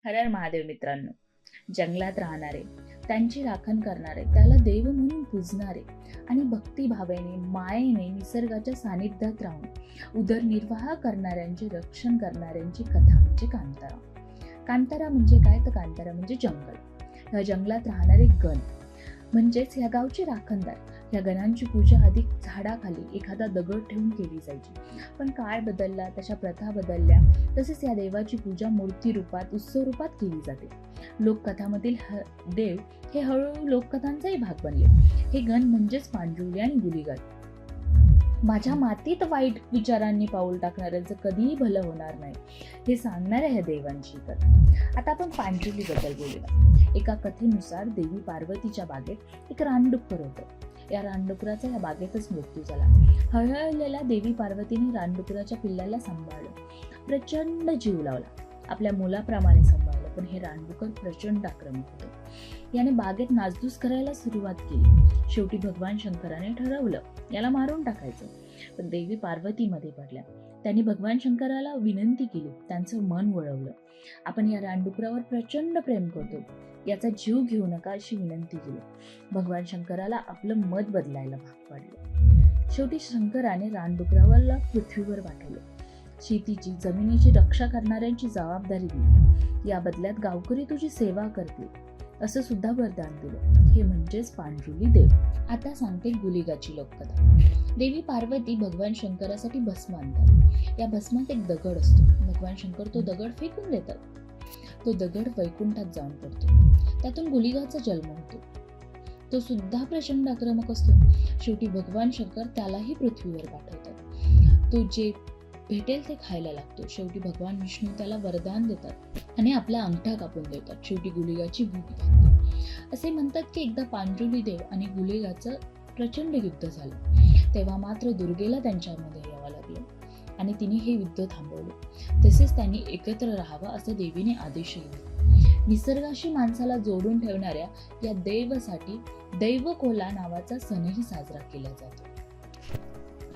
हर हर महादेव मित्रांनो. जंगलात राहणारे, त्यांची राखण करणारे, त्याला देव म्हणून पूजणारे आणि भक्तिभावेने मायेने निसर्गाच्या सानिध्यात राहून उदरनिर्वाह करणाऱ्यांचे रक्षण करणाऱ्यांची कथा म्हणजे कांतारा. कांतारा म्हणजे काय? तर कांतारा म्हणजे जंगल. या जंगलात राहणारे गण म्हणजेच या गावचे राखणदार. या गणांची पूजा आधी झाडाखाली एखादा दगड ठेवून केली जायची, पण काळ बदलला, तशा प्रथा बदलल्या. तसेच या देवाची पूजा मूर्ती रूपात, उत्सव रूपात केली जाते. लोककथामधील देव हे हळूहळू लोककथांचाही भाग बनले. हे गण म्हणजेच पांडुरली आणि गुलीगाड. माझ्या मातीत वाईट विचारांनी पाऊल टाकणाऱ्यांचं कधीही भलं होणार नाही, हे सांगणाऱ्या ह्या देवांची कथा. आता आपण पांडुरली बद्दल बोलूया. एका कथेनुसार देवी पार्वतीच्या बागेत एक रानडुक्कर होतं. या रानडुकराचा या बागेतच मृत्यू झाला. हळहळलेल्या देवी पार्वतीने रानडुकराच्या पिल्लाला सांभाळलं, प्रचंड जीव लावला, आपल्या मुलाप्रमाणे सांभाळलं. पण हे रानडुकर प्रचंड आक्रमक होतं. याने बागेत नासधूस करायला सुरुवात केली. शेवटी भगवान शंकराने ठरवलं याला मारून टाकायचं. पण देवी पार्वती मध्ये पडल्या. त्यांनी भगवान शंकराला विनंती केली, त्यांचं मन वळवलं. आपण या रानडुकरावर प्रचंड प्रेम करतो, याचा जीव घेऊ नका अशी विनंती केली. भगवान शंकराला आपलं मत बदलायला भाग पाडलं. शेवटी शंकराने रानडुकराला पृथ्वीवर पाठवलं. शेतीची, जमिनीची रक्षा करणाऱ्यांची जबाबदारी दिली. या बदल्यात गावकरी तुझी सेवा करतील असं सुद्धा वरदान दिलं. हे म्हणजेच पांडुरली देव. आता सांगते गुलीगाची लोककथा. देवी पार्वती भगवान शंकरासाठी भस्म आणतात. या भस्मात एक दगड असतो. भगवान शंकर तो दगड फेकून देतात. तो दगड वैकुंठात जाऊन पडतो. त्यातून गुलीगाचा जन्म होतो. तो सुद्धा प्रचंड आक्रमक असतो. शेवटी भगवान शंकर त्यालाही पृथ्वीवर पाठवतात. तो जे भेटेल ते खायला लागतो. शेवटी भगवान विष्णू त्याला वरदान देतात आणि आपला अंगठा कापून देतात. शेवटी गुलीगाची भूक भागते. असे म्हणतात की एकदा पांडुरली देव आणि गुलीगाचं प्रचंड युद्ध झालं. तेव्हा मात्र दुर्गेला त्यांच्यामध्ये यावं लागलं आणि तिने हे युद्ध थांबवलं. तसेच त्यांनी एकत्र राहावं असं देवीने आदेश दिला. निसर्गाशी माणसाला जोडून ठेवणाऱ्या या देवासाठी दैवकोला नावाचा सणही साजरा केला जातो.